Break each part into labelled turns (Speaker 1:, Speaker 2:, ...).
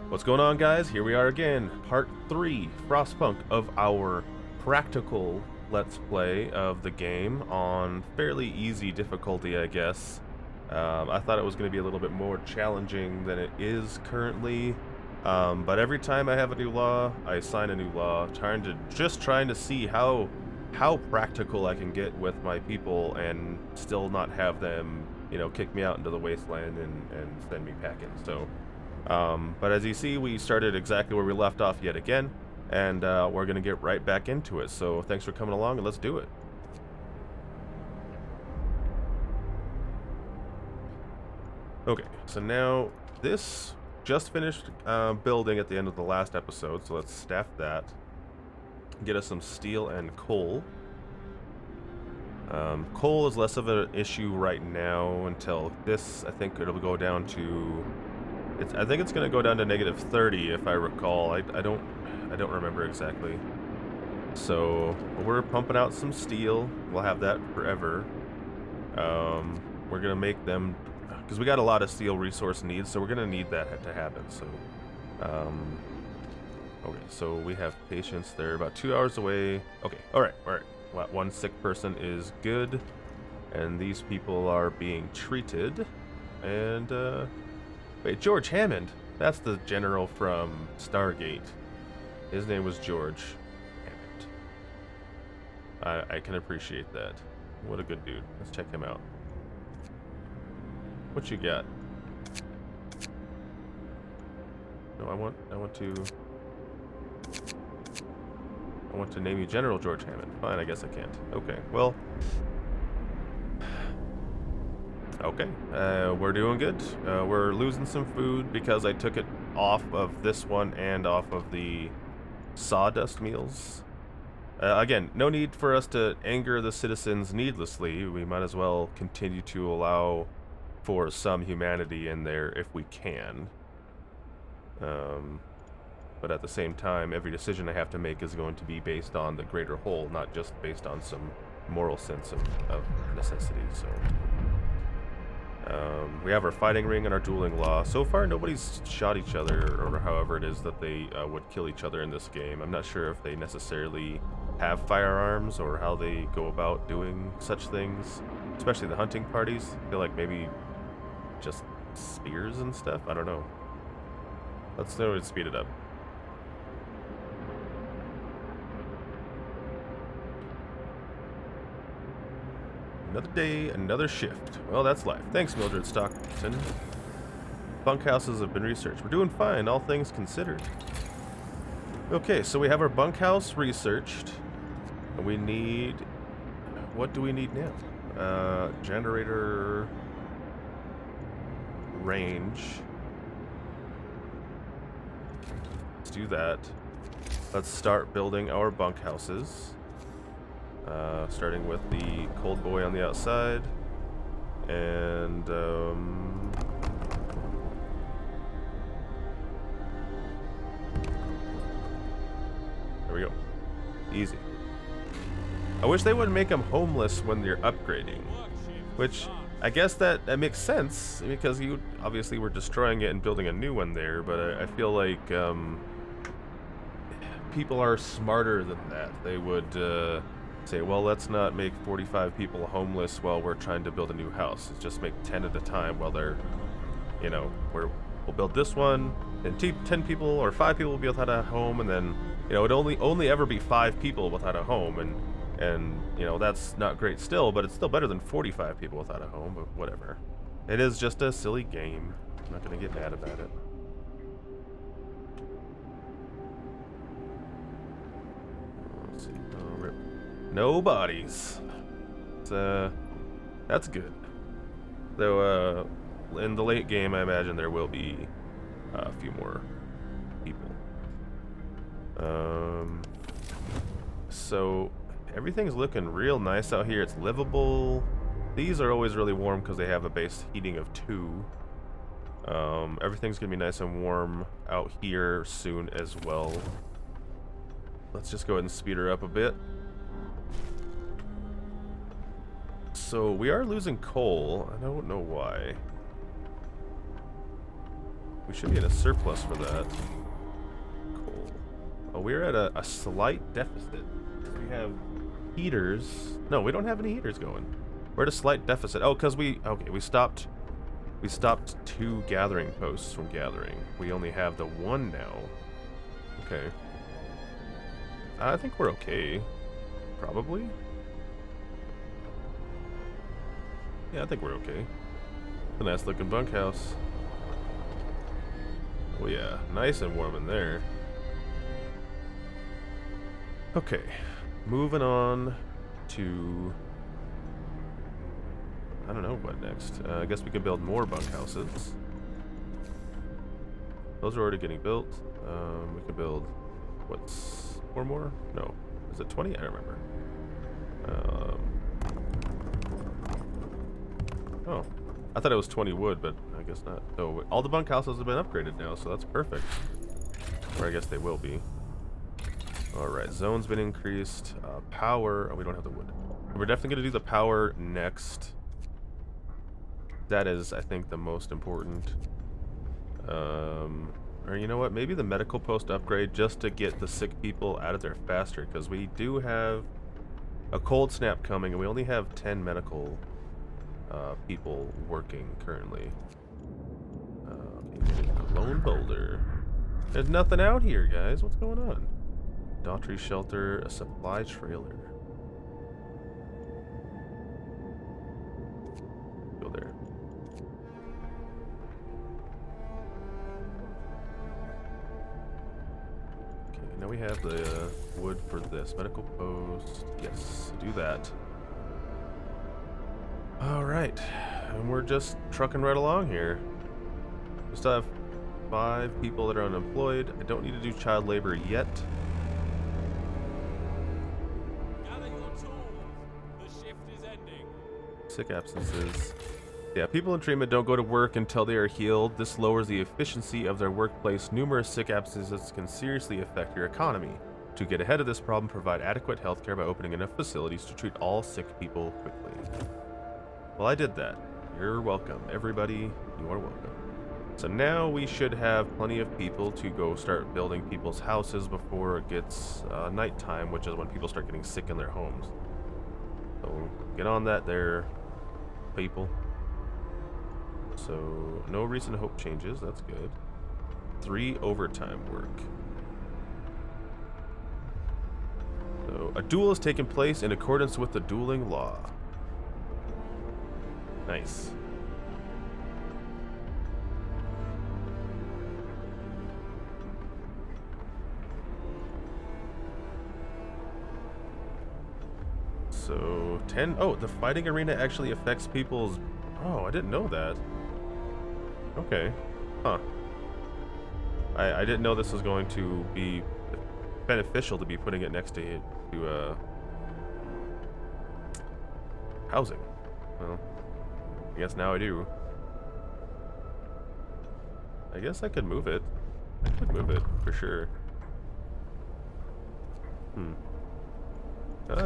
Speaker 1: What's going on, guys? Here we are again, part 3, Frostpunk, of our practical Let's Play of the game on fairly easy difficulty, I guess. I thought it was going to be a little bit more challenging than it is currently, but every time I have a new law, I sign a new law, trying to see how practical I can get with my people and still not have them, kick me out into the wasteland and send me packing. So. But as you see, we started exactly where we left off yet again, and we're going to get right back into it. So thanks for coming along, and let's do it. Okay, so now this just finished building at the end of the last episode, so let's staff that. Get us some steel and coal. Coal is less of an issue right now until this, I think it'll go down to... I think it's gonna go down to -30 if I recall. I don't remember exactly. So we're pumping out some steel. We'll have that forever. We're gonna make them because we got a lot of steel resource needs, so we're gonna need that to happen. So, okay. So we have patients. They're about 2 hours away. Okay. All right. One sick person is good, and these people are being treated, and wait, George Hammond. That's the general from Stargate. His name was George Hammond. I can appreciate that. What a good dude. Let's check him out. What you got? No, I want to name you General George Hammond. Fine, I guess I can't. Okay, well. Okay, we're doing good. We're losing some food because I took it off of this one and off of the sawdust meals. Again, no need for us to anger the citizens needlessly. We might as well continue to allow for some humanity in there if we can. But at the same time, every decision I have to make is going to be based on the greater whole, not just based on some moral sense of necessity, so... we have our fighting ring and our dueling law. So far, nobody's shot each other, or however it is that they would kill each other in this game. I'm not sure if they necessarily have firearms or how they go about doing such things, especially the hunting parties. I feel like maybe just spears and stuff. I don't know. Let's speed it up. Another day, another shift. Well, that's life. Thanks, Mildred Stockton. Bunkhouses have been researched. We're doing fine, all things considered. Okay, so we have our bunkhouse researched. And we need... What do we need now? Generator... range. Let's do that. Let's start building our bunkhouses. Starting with the cold boy on the outside, and there we go. Easy. I wish they wouldn't make them homeless when you're upgrading, which I guess that makes sense because you obviously were destroying it and building a new one there, but I feel like people are smarter than that. They would say, well, let's not make 45 people homeless while we're trying to build a new house. Let's just make 10 at a time while they're, we'll build this one, and 10 people or 5 people will be without a home, and then, it'd only ever be 5 people without a home, and that's not great still, but it's still better than 45 people without a home, but whatever. It is just a silly game. I'm not going to get mad about it. Let's see. Oh, rip. No bodies. That's good. Though, in the late game, I imagine there will be a few more people. So everything's looking real nice out here. It's livable. These are always really warm because they have a base heating of 2. Everything's gonna be nice and warm out here soon as well. Let's just go ahead and speed her up a bit. So we are losing coal. I don't know why. We should be in a surplus for that. Cool. Oh, we're at a slight deficit. We have heaters. No, we don't have any heaters going. We're at a slight deficit. Oh, because we stopped 2 gathering posts from gathering. We only have the 1 now. Okay. I think we're okay. Probably. Yeah, I think we're okay. A nice looking bunkhouse. Oh yeah, nice and warm in there. Okay, moving on to... I don't know what next. I guess we could build more bunkhouses. Those are already getting built. We could build... what's... 4 more? No. Is it 20? I don't remember. Oh. I thought it was 20 wood, but I guess not. So all the bunkhouses have been upgraded now, so that's perfect. Or I guess they will be. Alright, zone's been increased. Power... oh, we don't have the wood. We're definitely going to do the power next. That is, I think, the most important. Or you know what? Maybe the medical post upgrade just to get the sick people out of there faster, because we do have a cold snap coming, and we only have 10 medical people working currently. Lone boulder. There's nothing out here, guys. What's going on? Daughtry shelter, a supply trailer. Go there. Okay, now we have the wood for this. Medical post. Yes, do that. Alright. And we're just trucking right along here. We still have 5 people that are unemployed. I don't need to do child labor yet.
Speaker 2: Gather your tools. The shift is ending.
Speaker 1: Sick absences. Yeah, people in treatment don't go to work until they are healed. This lowers the efficiency of their workplace. Numerous sick absences can seriously affect your economy. To get ahead of this problem, provide adequate health care by opening enough facilities to treat all sick people quickly. Well, I did that. You're welcome. Everybody, you are welcome. So now we should have plenty of people to go start building people's houses before it gets nighttime, which is when people start getting sick in their homes. So get on that there, people. So no reason to hope changes. That's good. 3 overtime work. So a duel is taking place in accordance with the dueling law. Nice. So 10. Oh, the fighting arena actually affects people's... oh, I didn't know that. Okay. Huh. I didn't know this was going to be beneficial to be putting it next to housing. Well, I guess now I do. I guess I could move it. I could move it, for sure.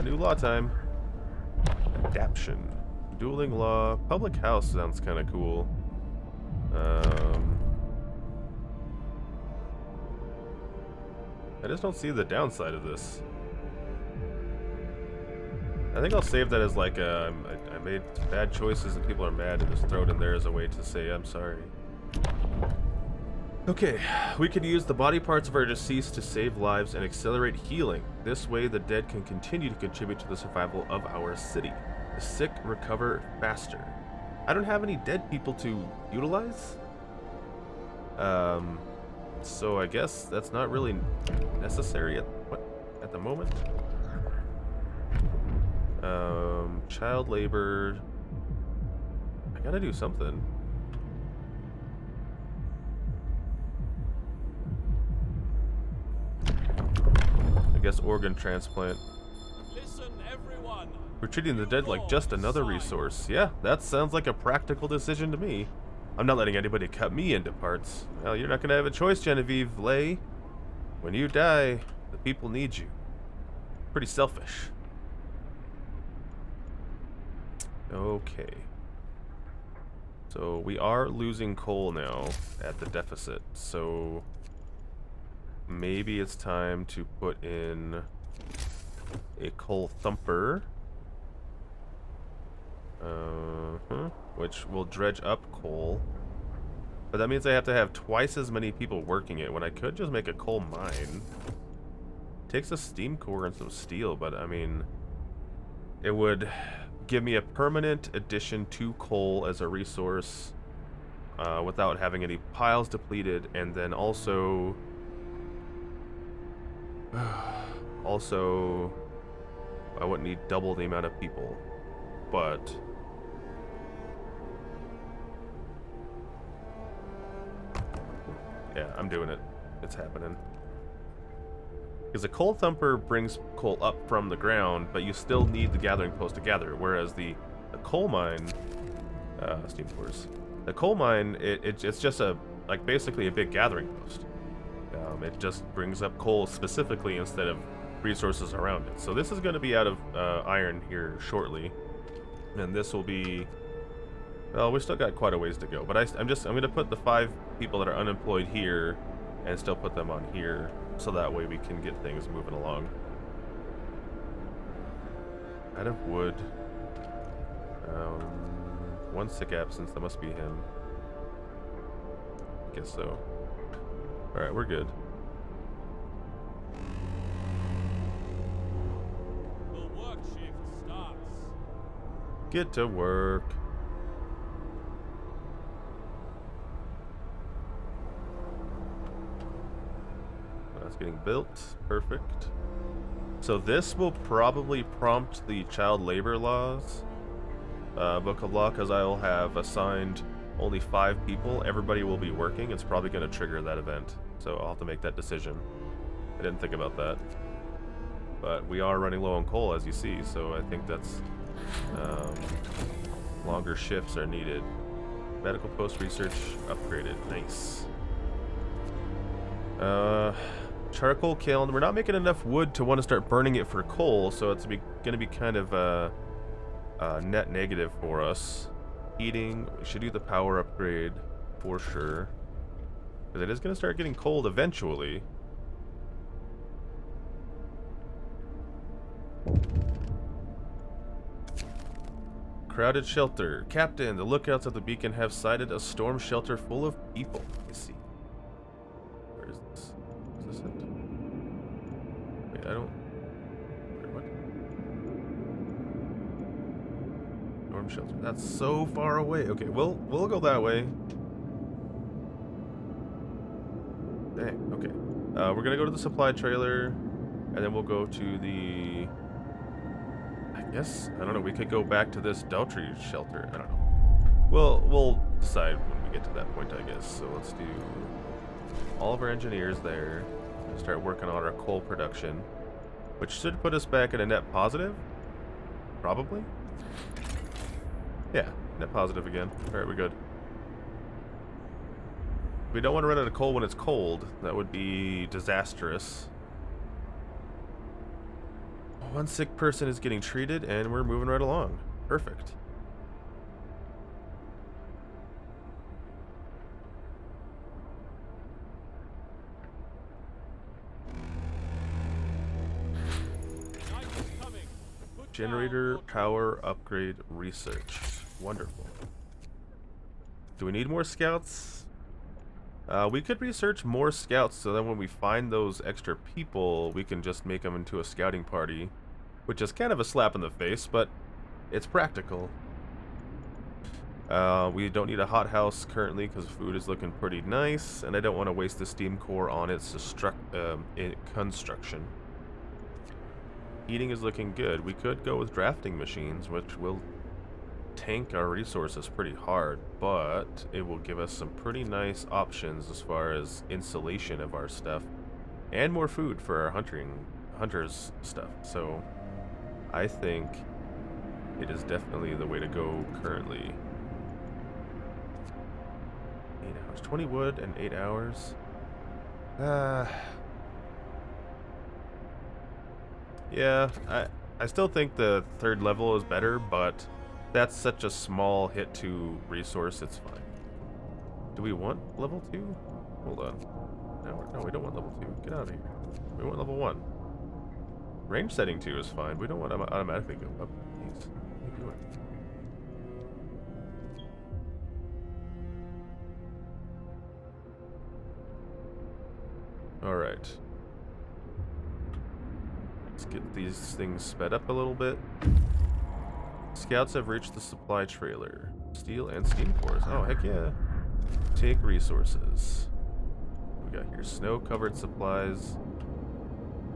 Speaker 1: New law time. Adaption. Dueling law. Public house sounds kind of cool. I just don't see the downside of this. I think I'll save that as like I made bad choices and people are mad, and just throw it in there as a way to say I'm sorry. Okay, we could use the body parts of our deceased to save lives and accelerate healing. This way the dead can continue to contribute to the survival of our city. The sick recover faster. I don't have any dead people to utilize. So I guess that's not really necessary at the moment. Child labor. I gotta do something. I guess organ transplant.
Speaker 2: Listen, everyone.
Speaker 1: We're treating the dead like just another resource. Yeah, that sounds like a practical decision to me. I'm not letting anybody cut me into parts. Well, you're not gonna have a choice, Genevieve Lay. When you die, the people need you. Pretty selfish. Okay. So we are losing coal now at the deficit, so maybe it's time to put in a coal thumper, which will dredge up coal. But that means I have to have twice as many people working it when I could just make a coal mine. Takes a steam core and some steel, but I mean, it would give me a permanent addition to coal as a resource without having any piles depleted, and then also I wouldn't need double the amount of people, but yeah, I'm doing it. It's happening. Because a coal thumper brings coal up from the ground, but you still need the gathering post to gather, whereas the coal mine, steam cores, the coal mine, it's just basically a big gathering post. It just brings up coal specifically instead of resources around it. So this is going to be out of iron here shortly, and this will be. Well, we still got quite a ways to go, but I'm going to put the 5 people that are unemployed here, and still put them on here, so that way we can get things moving along. Out of wood. 1 sick absence. That must be him. I guess so. All right, we're good.
Speaker 2: The work shift starts.
Speaker 1: Get to work. That's getting built. Perfect. So this will probably prompt the child labor laws book of law, because I will have assigned only 5 people. Everybody will be working. It's probably going to trigger that event, so I'll have to make that decision. I didn't think about that, but we are running low on coal, as you see, so I think that's longer shifts are needed. Medical post research upgraded. Nice. Charcoal kiln. We're not making enough wood to want to start burning it for coal, so it's going to be kind of net negative for us. Heating. We should do the power upgrade for sure, because it is going to start getting cold eventually. Crowded shelter. Captain, the lookouts at the beacon have sighted a storm shelter full of people. Let me see. Where is this? Is this it? Wait, I don't... What? Storm shelter. That's so far away. Okay, we'll go that way. Dang, okay. We're gonna go to the supply trailer, and then we'll go to the... Yes, I don't know. We could go back to this Daltrey shelter. I don't know. We'll decide when we get to that point, I guess. So let's do all of our engineers there. Start working on our coal production, which should put us back at a net positive. Probably. Yeah, net positive again. All right, we're good. We don't want to run out of coal when it's cold. That would be disastrous. 1 sick person is getting treated, and we're moving right along. Perfect. Generator power upgrade research. Wonderful. Do we need more scouts? We could research more scouts so that when we find those extra people, we can just make them into a scouting party, which is kind of a slap in the face, but it's practical. We don't need a hothouse currently because food is looking pretty nice, and I don't want to waste the steam core on its construction. Heating is looking good. We could go with drafting machines, which will tank our resources pretty hard, but it will give us some pretty nice options as far as insulation of our stuff and more food for our hunters stuff. So I think it is definitely the way to go currently. 8 hours, 20 wood and 8 hours. Yeah, I still think the 3rd level is better, but that's such a small hit to resource, it's fine. Do we want level 2? Hold on. No, we don't want level 2. Get out of here. We want level 1. Range setting 2 is fine. We don't want to automatically go up. Jeez. What are you doing? Alright. Let's get these things sped up a little bit. Scouts have reached the supply trailer. Steel and steam cores. Oh, heck yeah. Take resources. We got here snow-covered supplies.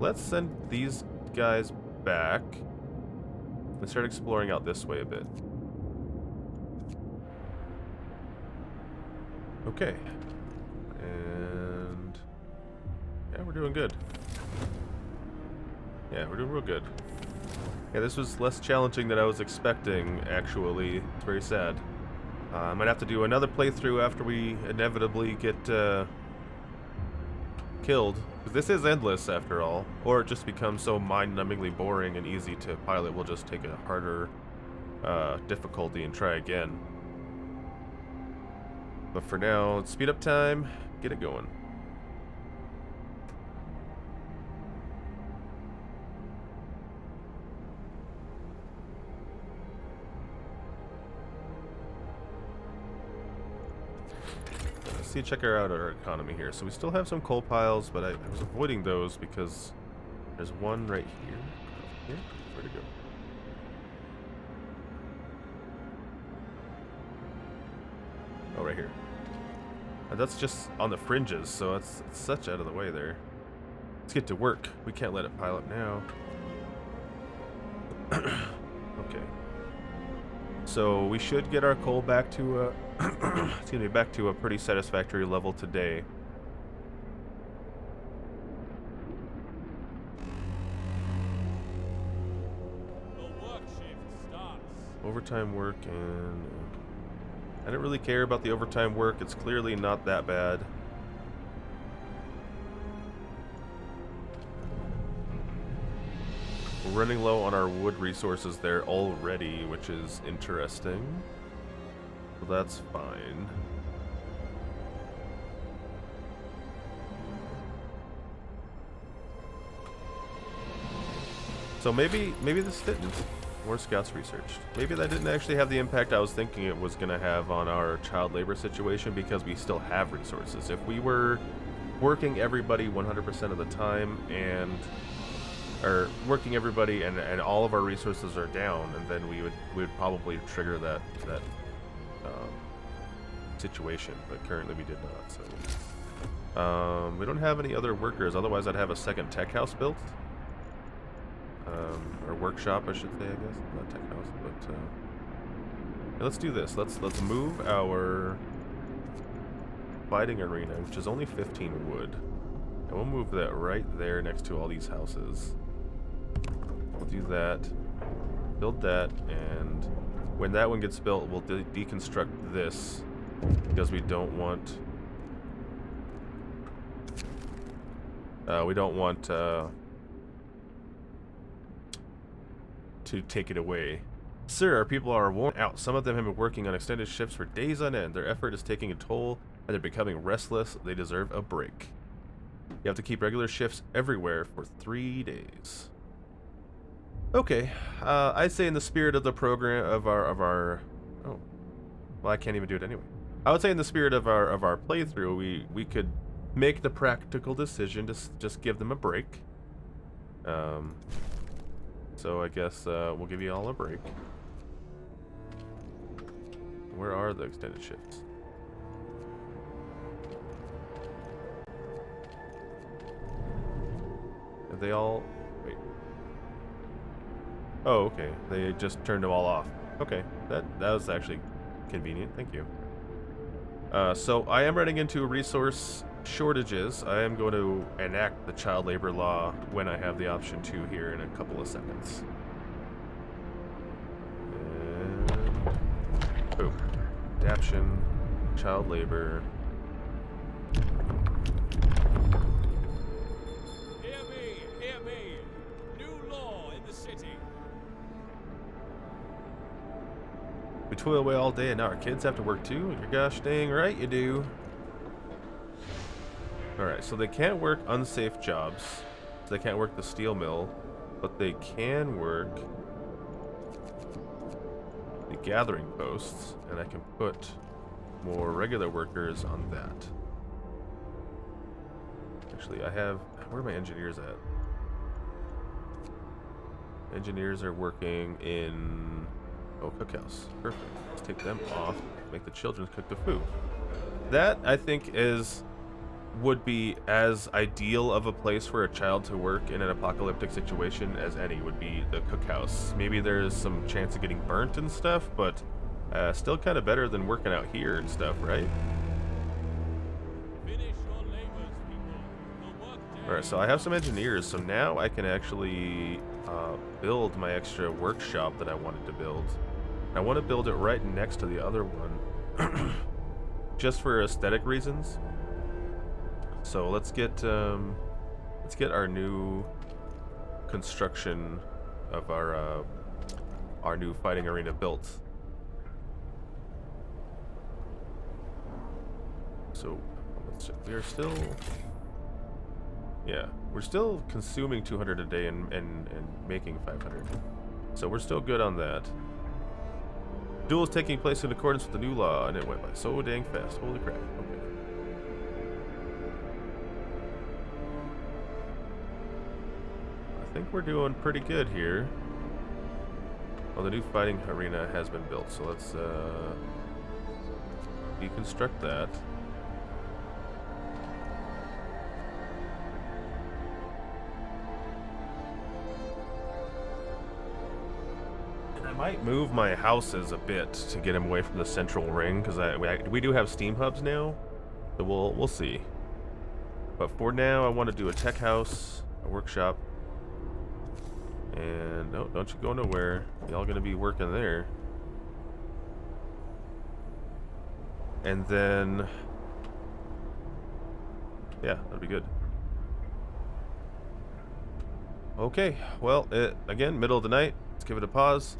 Speaker 1: Let's send these guys back and start exploring out this way a bit. Okay. And yeah, we're doing good. Yeah, we're doing real good. Yeah, this was less challenging than I was expecting, actually. It's very sad. I might have to do another playthrough after we inevitably get killed. Because this is endless, after all. Or it just becomes so mind-numbingly boring and easy to pilot, we'll just take a harder difficulty and try again. But for now, let's speed up time, get it going. Check out our economy here. So we still have some coal piles, but I was avoiding those because there's one right here. Here? Where'd it go? Oh, right here. And that's just on the fringes, so it's such out of the way there. Let's get to work. We can't let it pile up now. Okay. So we should get our coal back to excuse me, back to a pretty satisfactory level today.
Speaker 2: The work shift starts.
Speaker 1: Overtime work, and I don't really care about the overtime work. It's clearly not that bad. We're running low on our wood resources there already, which is interesting. So that's fine. So maybe this didn't. More scouts researched. Maybe that didn't actually have the impact I was thinking it was going to have on our child labor situation, because we still have resources. If we were working everybody 100% of the time or working everybody and all of our resources are down, and then we would probably trigger that situation, but currently we did not. So we don't have any other workers, otherwise I'd have a second tech house built, or workshop I should say, I guess, not tech house. But yeah, let's do this. Let's move our fighting arena, which is only 15 wood, and we'll move that right there next to all these houses. We'll do that, build that, and when that one gets built, we'll deconstruct this, because we don't want to take it away. Sir, our people are worn out. Some of them have been working on extended shifts for days on end. Their effort is taking a toll, and they're becoming restless. They deserve a break. You have to keep regular shifts everywhere for 3 days. Okay, I'd say in the spirit of the program of our oh, well, I can't even do it anyway. I would say in the spirit of our playthrough, we could make the practical decision to just give them a break. So I guess we'll give you all a break. Where are the extended shifts? Have they all... Wait. Oh, okay. They just turned them all off. Okay, that was actually convenient. Thank you. So I am running into resource shortages. I am going to enact the child labor law when I have the option to here in a couple of seconds. And boom. Adaption, child labor.
Speaker 2: Hear me. New law in the city.
Speaker 1: We toil away all day and now our kids have to work too? You're gosh dang right you do. Alright, so they can't work unsafe jobs. So they can't work the steel mill. But they can work the gathering posts. And I can put more regular workers on that. Actually, I have... Where are my engineers at? Engineers are working in... Oh, cookhouse. Perfect. Let's take them off. Make the children cook the food. That, I think, would be as ideal of a place for a child to work in an apocalyptic situation as any, would be the cookhouse. Maybe there's some chance of getting burnt and stuff, but still kind of better than working out here and stuff, right?
Speaker 2: Finish your labors, people. The work day.
Speaker 1: Alright, so I have some engineers, so now I can actually build my extra workshop that I wanted to build. I want to build it right next to the other one, just for aesthetic reasons. So let's get our new construction of our new fighting arena built. So let's check. We are still, yeah, we're still consuming 200 a day and making 500. So we're still good on that. Duel is taking place in accordance with the new law, and it went by so dang fast. Holy crap. Okay. I think we're doing pretty good here. Well, the new fighting arena has been built, so let's deconstruct that. And I might move my houses a bit to get them away from the central ring, because we do have steam hubs now, so we'll see. But for now, I want to do a tech house, a workshop. And no, don't you go nowhere. Y'all gonna be working there. And then, yeah, that'd be good. Okay, well, again, middle of the night. Let's give it a pause.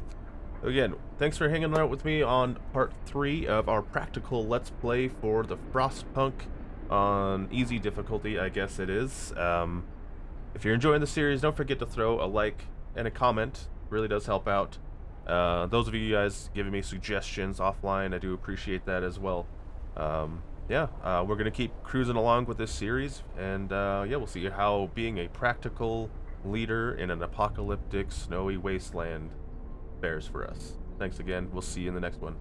Speaker 1: Again, thanks for hanging out with me on part 3 of our practical Let's Play for the Frostpunk on easy difficulty, I guess it is. If you're enjoying the series, don't forget to throw a like and a comment. Really does help out. Those of you guys giving me suggestions offline, I do appreciate that as well. Yeah, we're gonna keep cruising along with this series, and yeah, we'll see how being a practical leader in an apocalyptic snowy wasteland fares for us. Thanks again. We'll see you in the next one.